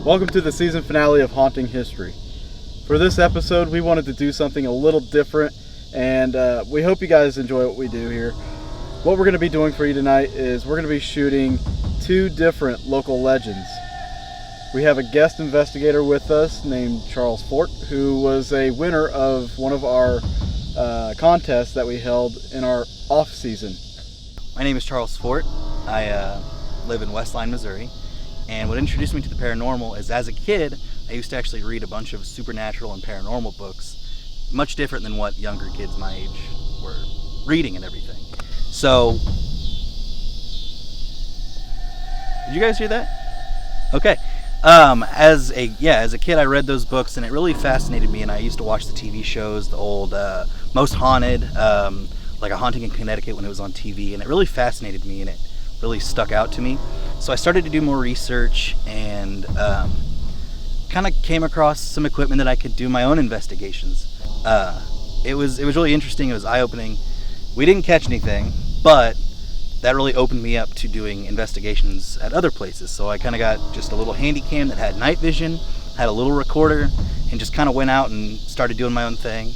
Welcome to the season finale of Haunting History. For this episode, we wanted to do something a little different, and we hope you guys enjoy what we do here. What we're going to be doing for you tonight is we're going to be shooting two different local legends. We have a guest investigator with us named Charles Fort, who was a winner of one of our contests that we held in our off season. My name is Charles Fort. I live in Westline, Missouri. And what introduced me to the paranormal is, as a kid, I used to actually read a bunch of supernatural and paranormal books, much different than what younger kids my age were reading and everything. So, did you guys hear that? Okay. As a kid, I read those books, and it really fascinated me. And I used to watch the TV shows, the old Most Haunted, like A Haunting in Connecticut when it was on TV, and it really fascinated me, and it really stuck out to me. So I started to do more research and kind of came across some equipment that I could do my own investigations. It was really interesting. It was eye-opening. We didn't catch anything, but that really opened me up to doing investigations at other places. So I kind of got just a little handy cam that had night vision, had a little recorder, and just kind of went out and started doing my own thing.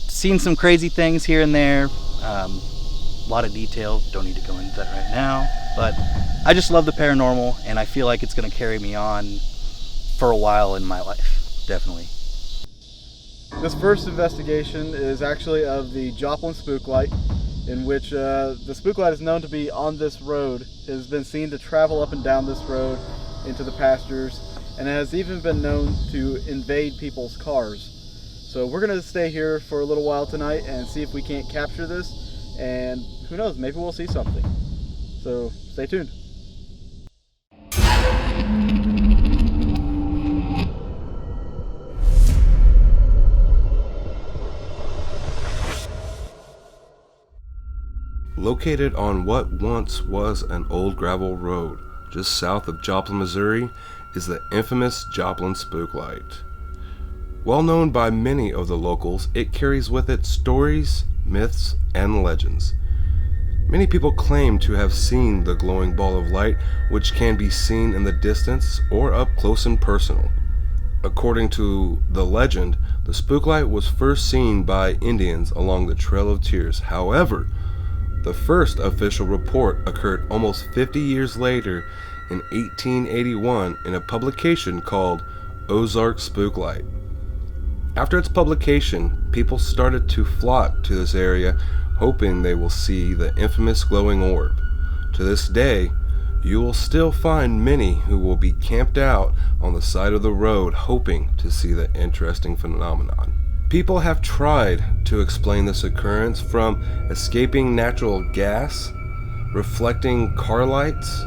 Seen some crazy things here and there. A lot of detail, don't need to go into that right now, but I just love the paranormal, and I feel like it's going to carry me on for a while in my life, definitely. This first investigation is actually of the Joplin Spooklight, in which the Spooklight is known to be on this road. It has been seen to travel up and down this road into the pastures, and has even been known to invade people's cars. So we're going to stay here for a little while tonight and see if we can't capture this. And who knows, maybe we'll see something. So stay tuned. Located on what once was an old gravel road just south of Joplin, Missouri, is the infamous Joplin Spooklight. Well known by many of the locals, it carries with it stories, myths, and legends. Many people claim to have seen the glowing ball of light, which can be seen in the distance or up close and personal. According to the legend, the Spooklight was first seen by Indians along the Trail of Tears. However, the first official report occurred almost 50 years later in 1881 in a publication called Ozark Spooklight. After its publication, people started to flock to this area, hoping they will see the infamous glowing orb. To this day, you will still find many who will be camped out on the side of the road hoping to see the interesting phenomenon. People have tried to explain this occurrence, from escaping natural gas, reflecting car lights,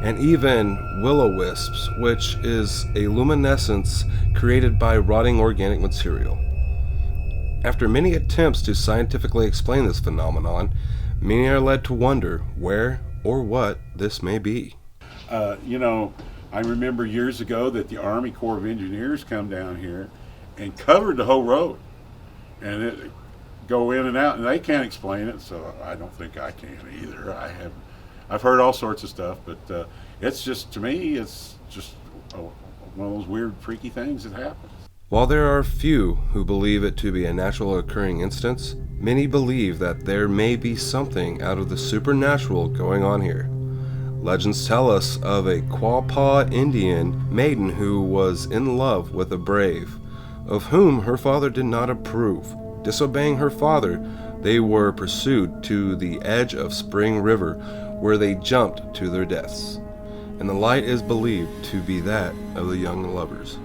and even will-o-wisps, which is a luminescence created by rotting organic material. After many attempts to scientifically explain this phenomenon, many are led to wonder where or what this may be. I remember years ago that the Army Corps of Engineers come down here and covered the whole road, and it go in and out, and they can't explain it, so I don't think I can either. I've heard all sorts of stuff, but it's just, to me, it's just one of those weird, freaky things that happens. While there are few who believe it to be a natural occurring instance, many believe that there may be something out of the supernatural going on here. Legends tell us of a Quapaw Indian maiden who was in love with a brave, of whom her father did not approve. Disobeying her father, they were pursued to the edge of Spring River, where they jumped to their deaths, and the light is believed to be that of the young lovers.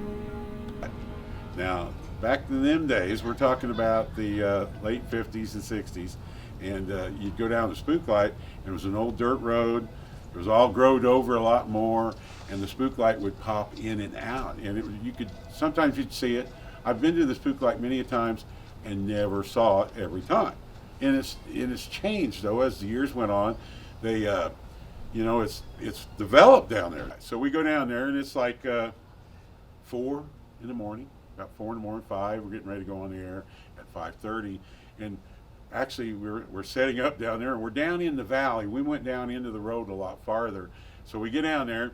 Now, back in them days, we're talking about the late 50s and 60s, and you'd go down the Spooklight, and it was an old dirt road. It was all growed over a lot more, and the Spooklight would pop in and out, and sometimes you'd see it. I've been to the Spooklight many a times and never saw it every time. And it's changed though as the years went on. They it's developed down there. So we go down there, and it's like 4 in the morning, about 4 in the morning, 5. We're getting ready to go on the air at 5:30, and actually we're setting up down there, and we're down in the valley. We went down into the road a lot farther. So we get down there,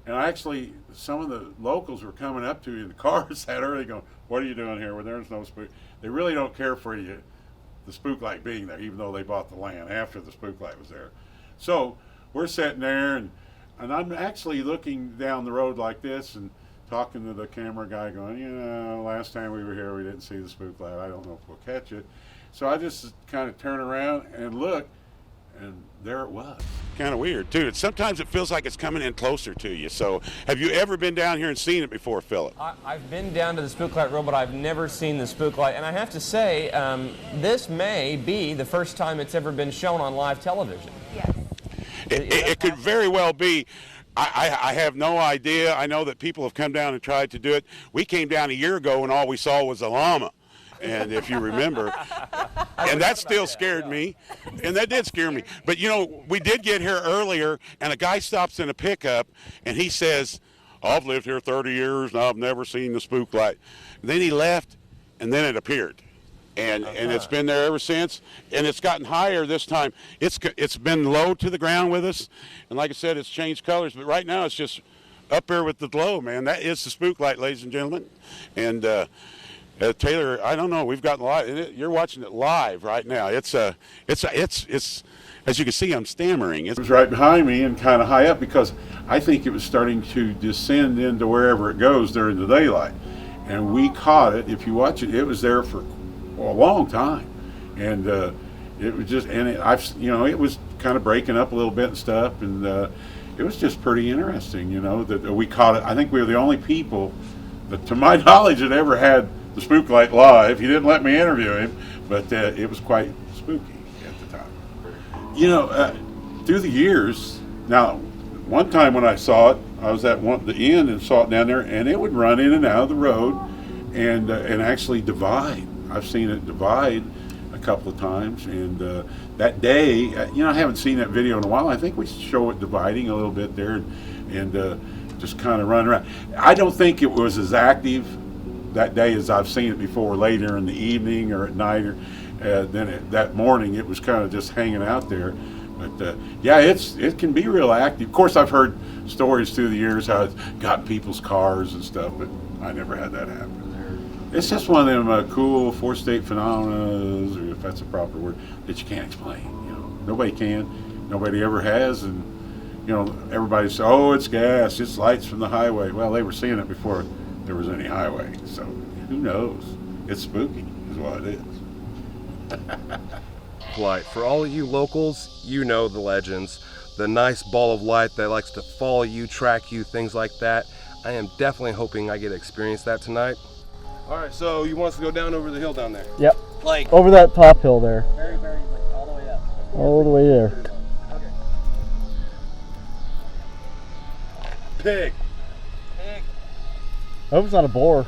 And actually, some of the locals were coming up to you in the cars that early going, what are you doing here? Well, there's no spook. They really don't care for you, the Spooklight being there, even though they bought the land after the Spooklight was there. So we're sitting there, and I'm actually looking down the road like this and talking to the camera guy going, you know, last time we were here, we didn't see the Spooklight. I don't know if we'll catch it. So I just kind of turn around and look, and there it was. Kind of weird too. Sometimes it feels like it's coming in closer to you. So have you ever been down here and seen it before, Philip? I've been down to the Spooklight Road, but I've never seen the Spooklight. And I have to say, this may be the first time it's ever been shown on live television. Yes. It could very well be. I have no idea. I know that people have come down and tried to do it. We came down a year ago and all we saw was a llama. And if you remember, and that still scared me, and that did scare me. But you know, we did get here earlier, and a guy stops in a pickup, and he says, I've lived here 30 years, and I've never seen the Spooklight. And then he left, and then it appeared. And it's been there ever since, and it's gotten higher this time. It's been low to the ground with us, and like I said, it's changed colors, but right now it's just up there with the glow, man. That is the Spooklight, ladies and gentlemen. And Taylor, I don't know. We've got live. You're watching it live right now. It's as you can see, I'm stammering. It was right behind me and kind of high up because I think it was starting to descend into wherever it goes during the daylight, and we caught it. If you watch it, it was there for a long time, and it was just it was kind of breaking up a little bit and stuff, and it was just pretty interesting, you know, that we caught it. I think we were the only people that, to my knowledge, had ever had the Spooklight live. He didn't let me interview him, but it was quite spooky at the time. You know, through the years, now, one time when I saw it, I was at the end and saw it down there, and it would run in and out of the road and actually divide. I've seen it divide a couple of times, and that day, you know, I haven't seen that video in a while. I think we show it dividing a little bit there and just kind of run around. I don't think it was as active that day as I've seen it before later in the evening or at night, or that morning it was kind of just hanging out there. But yeah, it can be real active. Of course, I've heard stories through the years how it's got in people's cars and stuff, but I never had that happen. It's just one of them cool four-state phenomena, or if that's a proper word, that you can't explain. You know, nobody can, nobody ever has, and you know, everybody says, "Oh, it's gas, it's lights from the highway." Well, they were seeing it before there was any highway, so who knows? It's spooky, is what it is. Light. For all of you locals, you know the legends. The nice ball of light that likes to follow you, track you, things like that. I am definitely hoping I get to experience that tonight. All right, so you want us to go down over the hill down there? Yep. Like Over that top hill there. very, very, like all the way up. All the way there. Okay. Pig. Pig. I hope it's not a boar.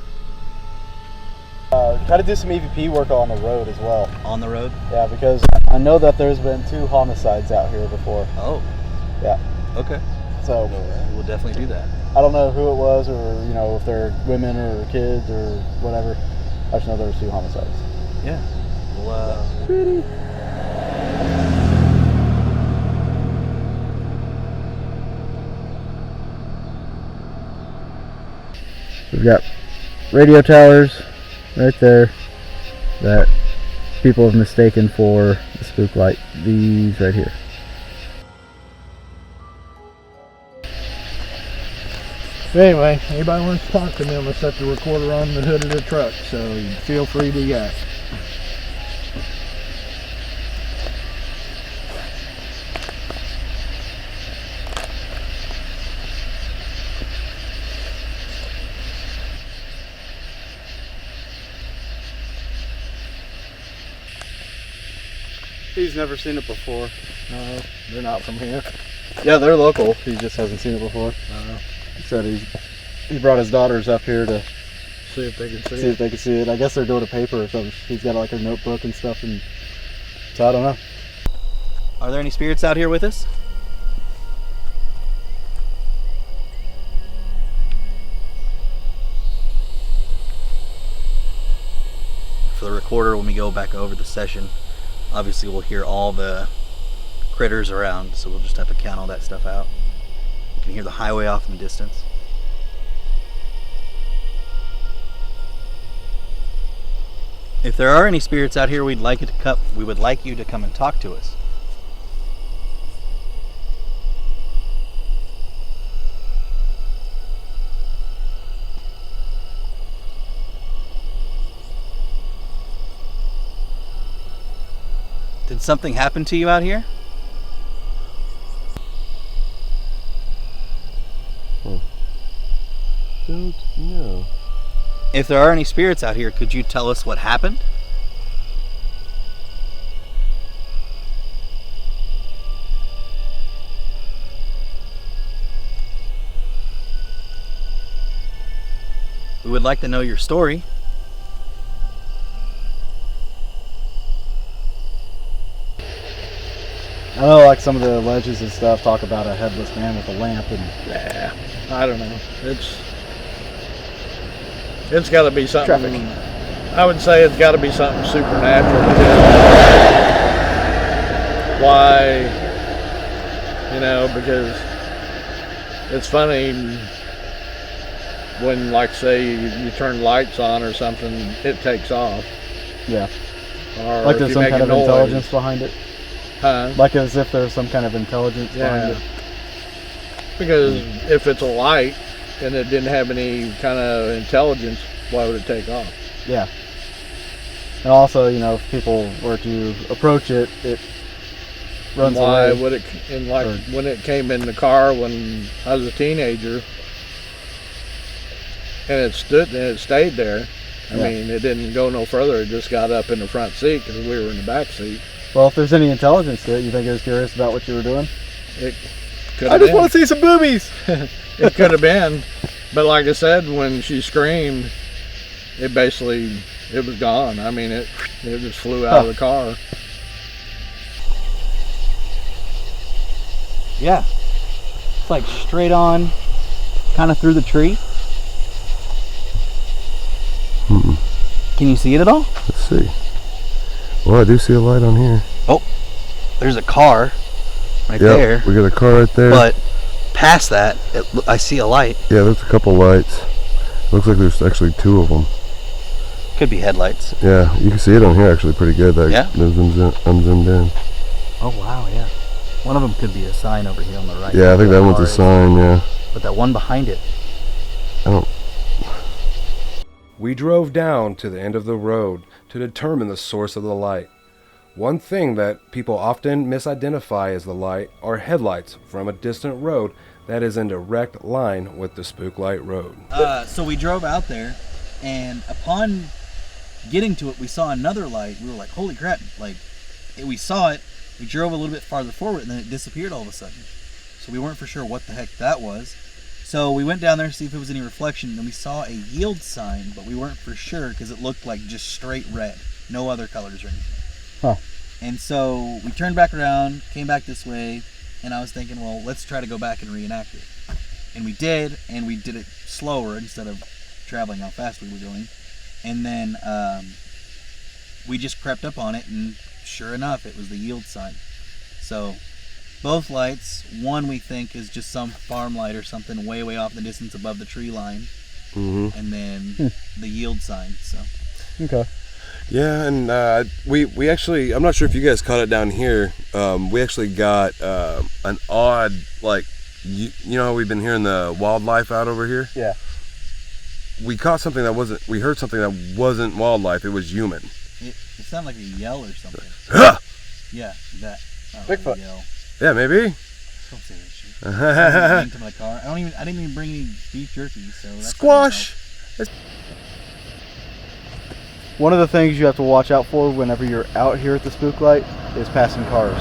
Try to do some EVP work on the road as well. On the road? Yeah, because I know that there's been 2 homicides out here before. Oh. Yeah. Okay. So We'll definitely do that. I don't know who it was, or you know, if they're women or kids or whatever. I just know there was 2 homicides. Yeah. Well, Pretty. We've got radio towers right there that people have mistaken for the Spooklight. These right here. Anyway, anybody wants to talk to me, I'm going to set the recorder on the hood of the truck, so feel free to ask. He's never seen it before. No, they're not from here. Yeah, they're local. He just hasn't seen it before. He said he brought his daughters up here to See if they can see see it. if they could see it. I guess they're doing a paper or something. He's got like a notebook and stuff, and so I don't know. are there any spirits out here with us? For the recorder, when we go back over the session, obviously we'll hear all the critters around, so we'll just have to count all that stuff out. can hear the highway off in the distance. If there are any spirits out here, we would like you to come and talk to us. Did something happen to you out here? Don't know. If there are any spirits out here, could you tell us what happened? We would like to know your story. I know, like some of the legends and stuff talk about a headless man with a lamp, and Yeah, I don't know. It's got to be something. Traffic. I would say it's got to be something supernatural. Why? You know, because it's funny when, like, say you turn lights on or something, it takes off. yeah, Or like if there's you some make kind a of noise. intelligence behind it. Huh? Like as if there's some kind of intelligence behind Yeah. it. Because if it's a light and it didn't have any kind of intelligence, why would it take off? Yeah. And also, you know, if people were to approach it, it runs Why away. would it? And like Or- when it came in the car when I was a teenager, and it stood and it stayed there. I Yeah. mean, it didn't go no further. It just got up in the front seat because we were in the back seat. Well, if there's any intelligence to it, you think it was curious about what you were doing? It could I have just been. want to see some boobies. It could have been, but like I said, when she screamed, it was gone. I mean, it just flew out of the car. Yeah. It's like straight on, kind of through the tree. Can you see it at all? Let's see. Well, I do see a light on here. There's a car right Yep, there. we got a car right there. But past that, I see a light. Yeah, there's a couple lights. Looks like there's actually two of them. Could be headlights. Yeah, you can see it on here actually pretty good. Yeah? I'm zoomed in. Oh wow, yeah. One of them could be a sign over here on the right. Yeah, I think that one's Car a is. sign, yeah. But that one behind it. We drove down to the end of the road to determine the source of the light. One thing that people often misidentify as the light are headlights from a distant road that is in direct line with the Spooklight Road. So we drove out there, and upon getting to it, we saw another light. We were like, holy crap. Like, we saw it, we drove a little bit farther forward, and then it disappeared all of a sudden. So we weren't for sure what the heck that was. So we went down there to see if it was any reflection, and we saw a yield sign, but we weren't for sure because it looked like just straight red. No other colors or anything. Huh. And so we turned back around, came back this way, and I was thinking, well, let's try to go back and reenact it. And we did it slower instead of traveling how fast we were going. And then we just crept up on it, and sure enough, it was the yield sign. So both lights, one we think is just some farm light or something way off in the distance above the tree line, and then the yield sign. So Okay. Yeah, and we actually, I'm not sure if you guys caught it down here. We actually got an odd, like, you know how we've been hearing the wildlife out over here? Yeah. We caught something we heard something that wasn't wildlife, it was human. it sounded like a yell or something. Ah! Yeah, that. Bigfoot. Yell. Yeah, maybe. Don't say that shit. I to my car. I didn't even bring any beef jerky, so that's Squash! One of the things you have to watch out for whenever you're out here at the Spooklight is passing cars.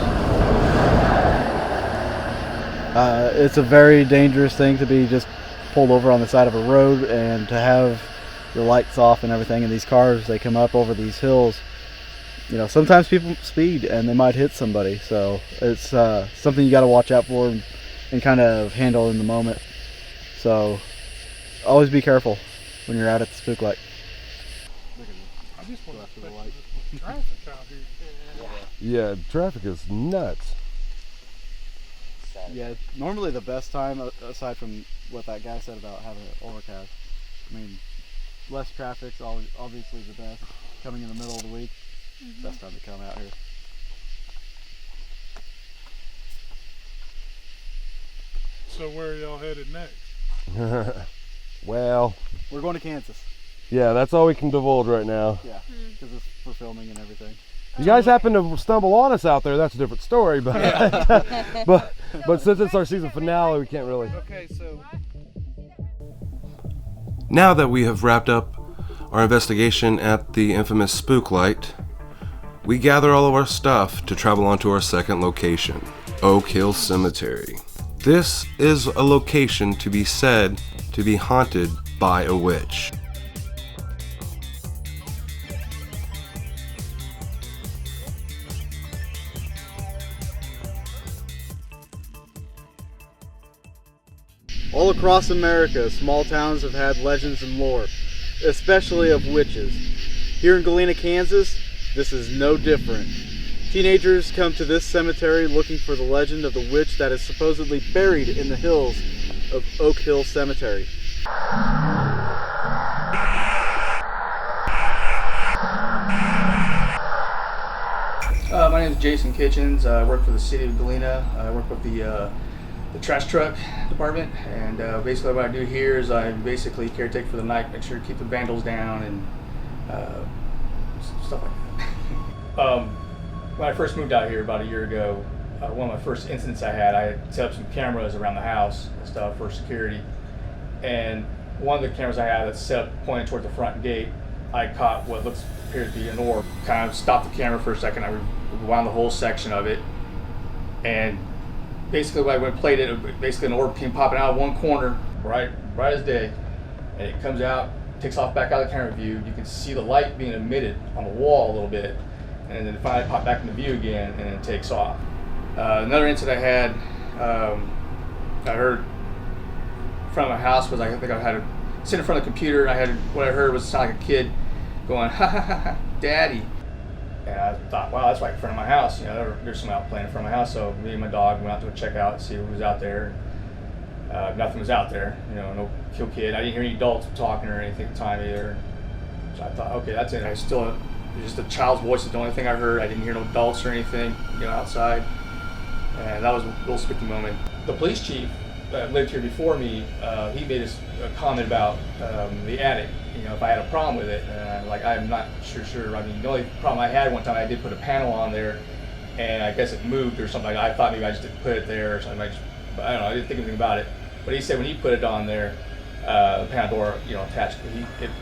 It's a very dangerous thing to be just pulled over on the side of a road and to have your lights off and everything. And these cars, they come up over these hills. You know, sometimes people speed and they might hit somebody. So it's something you got to watch out for and kind of handle in the moment. So always be careful when you're out at the Spooklight. Yeah, traffic is nuts. Sad. Yeah, normally the best time, aside from what that guy said about having it overcast, I mean, less traffic's always obviously the best. Coming in the middle of the week, best time to come out here. So where are y'all headed next? Well, We're going to Kansas. yeah, that's all we can divulge right now. Yeah, because it's for filming and everything. If you guys happen to stumble on us out there, that's a different story. But but since it's our season finale, we can't really. Okay, so Now that we have wrapped up our investigation at the infamous Spooklight, we gather all of our stuff to travel on to our second location, Oak Hill Cemetery. This is a location to be said to be haunted by a witch. all across America, small towns have had legends and lore, especially of witches. Here in Galena, Kansas, this is no different. Teenagers come to this cemetery looking for the legend of the witch that is supposedly buried in the hills of Oak Hill Cemetery. My name is Jason Kitchens. I work for the city of Galena. I work with the trash truck department, and basically what I do here is I basically caretake for the night, make sure to keep the vandals down and stuff like that. When I first moved out here about a year ago, one of my first incidents I had set up some cameras around the house and stuff for security, and one of the cameras I had that's set up pointed toward the front gate, I caught what appeared to be an orb. Kind of stopped the camera for a second. I rewound the whole section of it, and basically when I played it, basically an orb came popping out of one corner, bright as day, and it comes out, takes off back out of the camera view. You can see the light being emitted on the wall a little bit, and then it finally popped back into view again, and then takes off. Another incident I had, I heard in front of my house was, I think I had to sit in front of the computer, and what I heard was sound like a kid going, ha ha ha, ha, daddy. And I thought, wow, that's right in front of my house. You know, there's someone out playing in front of my house. So me and my dog went out to check out, see who was out there. Nothing was out there. You know, no kill kid. I didn't hear any adults talking or anything at the time either. So I thought, okay, that's it. It was just a child's voice. Is the only thing I heard. I didn't hear no adults or anything, you know, outside. And that was a little spooky moment. The police chief that lived here before me, he made a comment about the attic. You know, if I had a problem with it, I'm not sure. I mean, the only problem I had one time, I did put a panel on there, and I guess it moved or something. I thought maybe I just didn't put it there or something. I don't know. I didn't think anything about it. But he said when he put it on there, the panel door, you know, attached.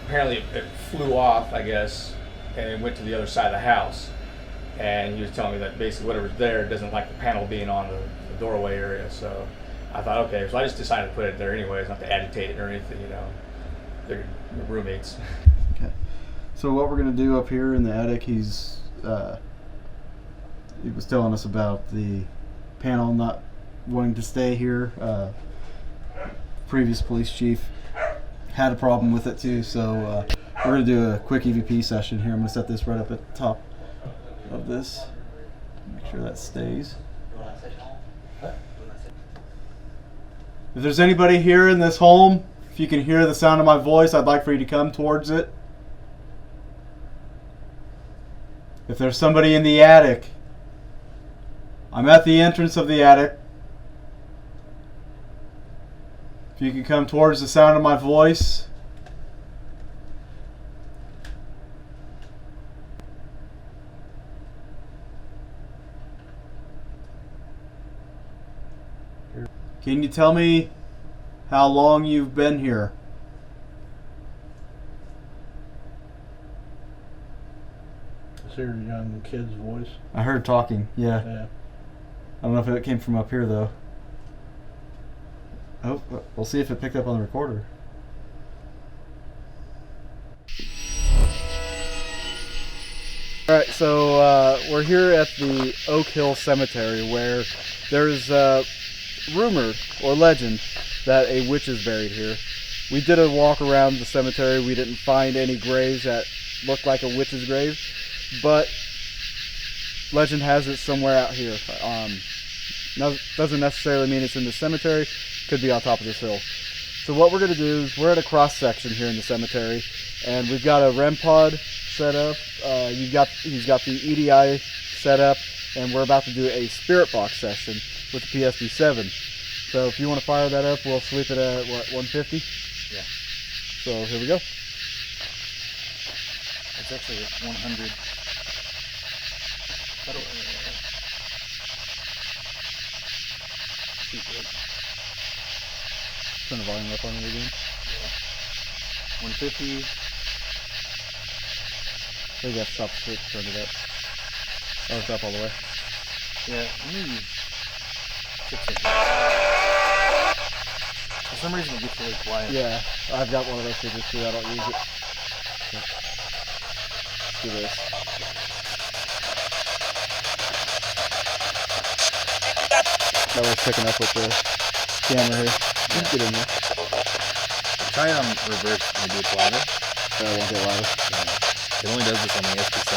Apparently it flew off, I guess, and it went to the other side of the house. And he was telling me that basically whatever's there doesn't like the panel being on the doorway area. So I thought, okay, so I just decided to put it there anyways, not to agitate it or anything, you know. They're roommates. Okay. So what we're gonna do up here in the attic, he was telling us about the panel not wanting to stay here. Previous police chief had a problem with it too, so we're gonna do a quick EVP session here. I'm gonna set this right up at the top of this. Make sure that stays. If there's anybody here in this home, if you can hear the sound of my voice, I'd like for you to come towards it. If there's somebody in the attic, I'm at the entrance of the attic. If you can come towards the sound of my voice. Can you tell me how long you've been here? I hear a young kid's voice. I heard talking, yeah. I don't know if it came from up here though. Oh, we'll see if it picked up on the recorder. Alright, so we're here at the Oak Hill Cemetery where there's rumor or legend that a witch is buried here. We did a walk around the cemetery. We didn't find any graves that looked like a witch's grave, but legend has it somewhere out here. Doesn't necessarily mean it's in the cemetery. Could be on top of this hill. So what we're going to do is we're at a cross section here in the cemetery, and we've got a REM pod set up. He's got the EDI set up, and we're about to do a spirit box session with the PSB7. So if you want to fire that up, we'll sweep it at what, 150? Yeah. So here we go. It's actually at 100. Turn the volume up on it again. 150. So you got to stop the switch, turn it up. Oh, it's up all the way. Yeah, let me fix it. For some reason it gets really quiet. Yeah, I've got one of those figures too. I don't use it. So, let's do this. That was picking up with the camera here. Let's get in there. Try it on reverse, maybe it's louder. I won't get louder. Yeah. It only does this on the SP7.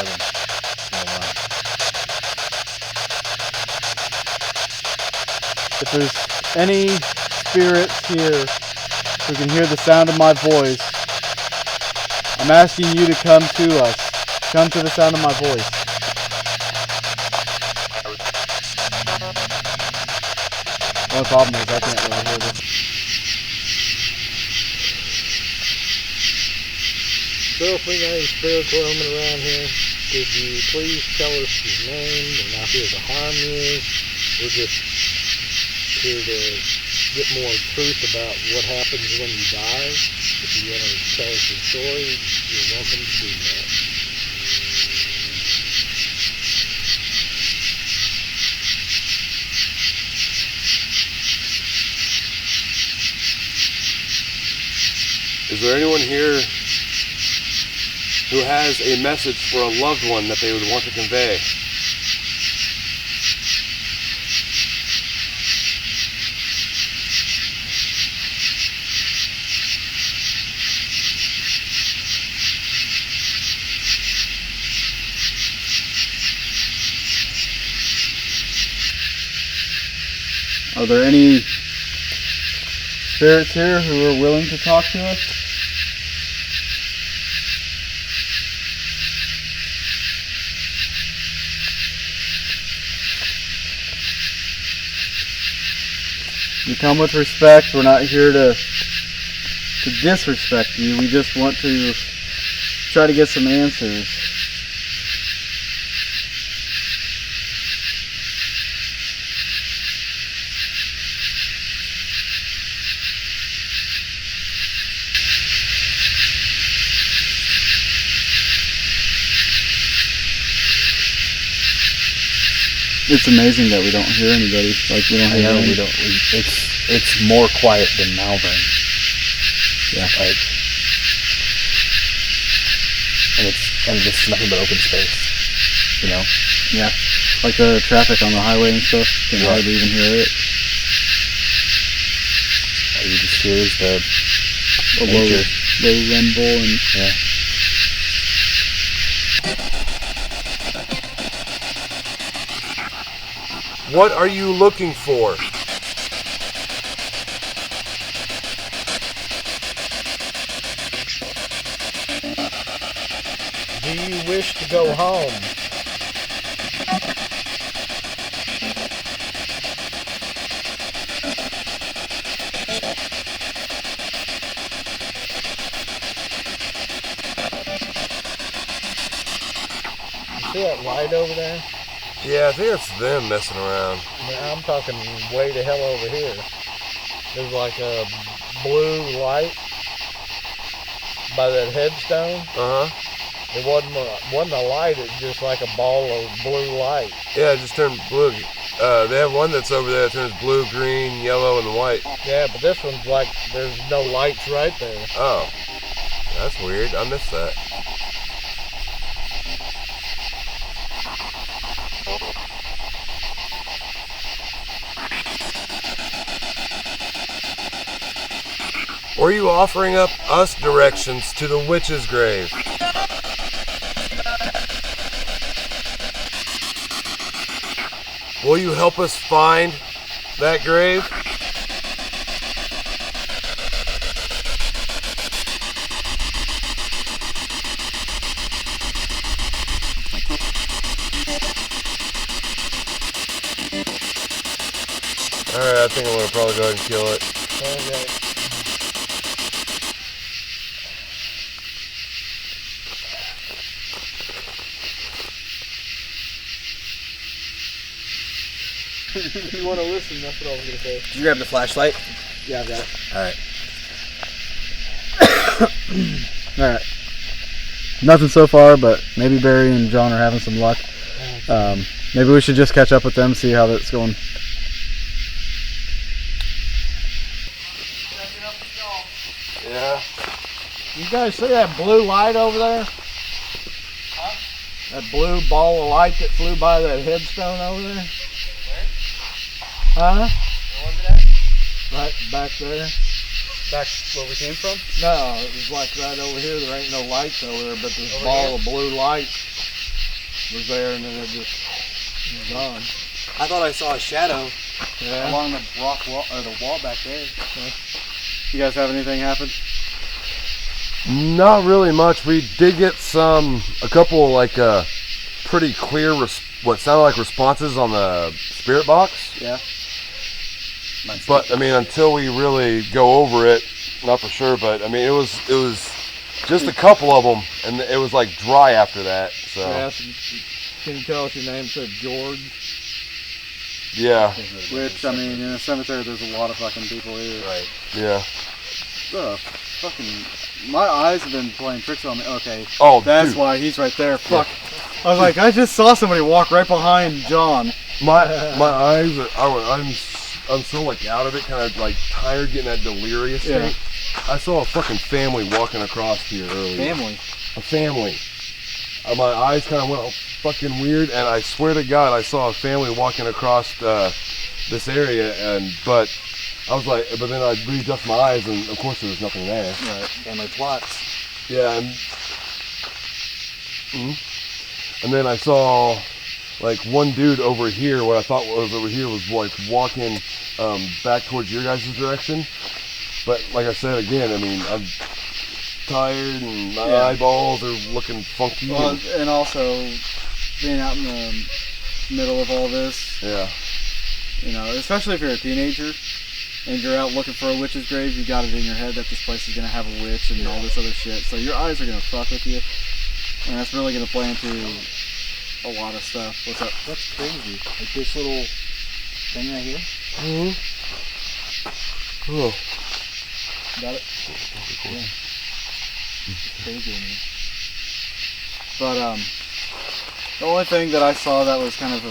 If there's any spirits here who can hear the sound of my voice, I'm asking you to come to us. Come to the sound of my voice. The only problem is I can't really hear this. So if we got any spirits roaming around here, could you please tell us your name? We're not here to harm you. We're just here to get more truth about what happens when you die. If you want to tell us your story, you're welcome to do that. Is there anyone here who has a message for a loved one that they would want to convey? Are there any spirits here who are willing to talk to us? You come with respect. We're not here to disrespect you. We just want to try to get some answers. It's amazing that we don't hear anybody. Like we don't hear. We don't. It's more quiet than Malvern. Yeah. Like, and it's nothing but open space. You know. Yeah. Like the traffic on the highway and stuff. Can hardly even hear it. All you just hear is the low rumble and yeah. What are you looking for? Do you wish to go home? You see that light over there? Yeah, I think it's them messing around. I'm talking way to hell over here. There's like a blue light by that headstone. It wasn't a light, it's just like a ball of blue light. Yeah, it just turned blue. They have one that's over there that turns blue, green, yellow, and white. Yeah, but this one's like there's no lights right there. Oh, that's weird. I missed that. Or are you offering up us directions to the witch's grave? Will you help us find that grave. Alright, I think I'm gonna probably go ahead and kill it. Okay. If you want to listen, that's what I was going to say. Did you grab the flashlight? Yeah, I've got it. All right. Alright. Nothing so far, but maybe Barry and John are having some luck. Maybe we should just catch up with them, see how that's going. Yeah. You guys see that blue light over there? That blue ball of light that flew by that headstone over there? Huh? Where was it at? Right back there. Back where we came from? No, it was like right over here. There ain't no lights over there, but this ball of blue light was there, and then it just was gone. I thought I saw a shadow Yeah. along the rock wall or the wall back there. You guys have anything happen? Not really much. We did get a couple like pretty clear, what sounded like responses on the spirit box. Yeah. But I mean, until we really go over it, not for sure. But I mean, it was just a couple of them, and it was like dry after that. So Can you tell us your name? Said George. yeah, Which, I mean, in a cemetery, there's a lot of fucking people here. Right. yeah. My eyes have been playing tricks on me. Okay. Oh, That's dude. why he's right there. Fuck. I was like, I just saw somebody walk right behind John. My eyes, I'm so like out of it, kind of like tired, getting that delirious Yeah. state. I saw a fucking family walking across here earlier. Family. A family. My eyes kind of went all fucking weird, and I swear to God, I saw a family walking across this area, but I was like, but then I readjusted my eyes, and of course there was nothing there. Right. Family plots. Yeah, and then I saw like one dude over here, what I thought was over here, was like walking back towards your guys' direction. But like I said again, I mean, I'm tired and my eyeballs are looking funky. Well, and also being out in the middle of all this, Yeah. you know, especially if you're a teenager and you're out looking for a witch's grave, you got it in your head that this place is going to have a witch and all this other shit. So your eyes are going to fuck with you, and that's really going to play into a lot of stuff. What's up? That's crazy. Like this little thing right here. Oh. Got it? Yeah. Crazy to me. But the only thing that I saw that was kind of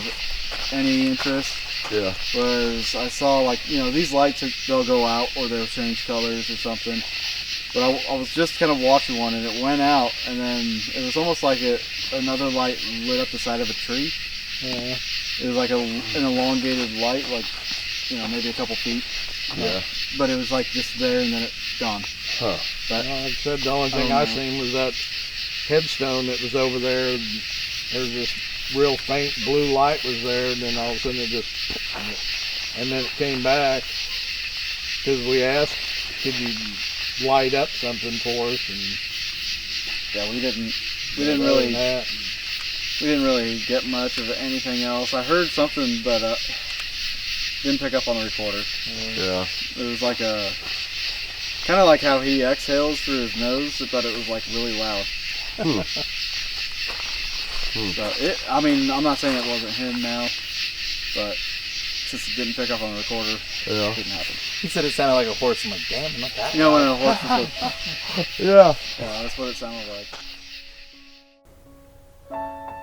any interest Yeah. was I saw, like, you know, these lights, they'll go out or they'll change colors or something. But I was just kind of watching one, and it went out, and then it was almost like another light lit up the side of a tree. Yeah. It was like an elongated light, like, you know, maybe a couple feet. Yeah. But it was like just there, and then it's gone. Huh. But Like I said, the only thing I I don't know. seen was that headstone that was over there. There was this real faint blue light was there, and then all of a sudden it just, and then it came back because we asked, could you light up something for us? And yeah, we didn't other really than that, we didn't really get much of anything else. I heard something, but didn't pick up on the recorder. Yeah. It was like a kind of like how he exhales through his nose, but it was like really loud. So I mean, I'm not saying it wasn't him now, but since it didn't pick up on the recorder, Yeah. it didn't happen. He said it sounded like a horse. I'm like, damn, not that. You know when a horse is like, Yeah. yeah, that's what it sounded like.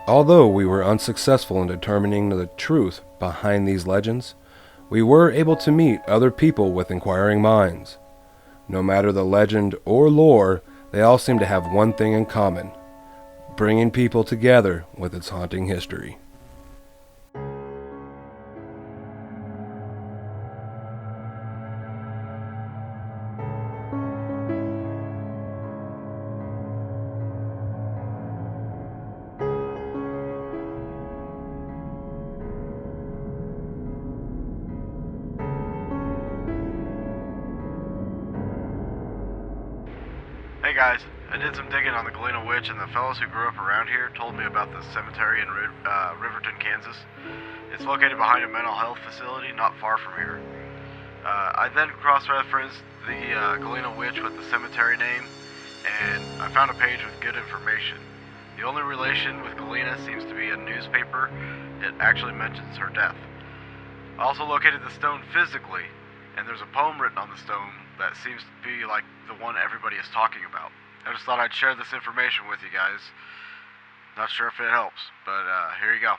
Although we were unsuccessful in determining the truth behind these legends, we were able to meet other people with inquiring minds. No matter the legend or lore, they all seem to have one thing in common: bringing people together with its haunting history. Hey guys, I did some digging on the Galena Witch, and the fellows who grew up around here told me about the cemetery in Riverton, Kansas. It's located behind a mental health facility not far from here. I then cross-referenced the Galena Witch with the cemetery name, and I found a page with good information. The only relation with Galena seems to be a newspaper. It actually mentions her death. I also located the stone physically, and there's a poem written on the stone that seems to be like the one everybody is talking about. I just thought I'd share this information with you guys. Not sure if it helps, but here you go.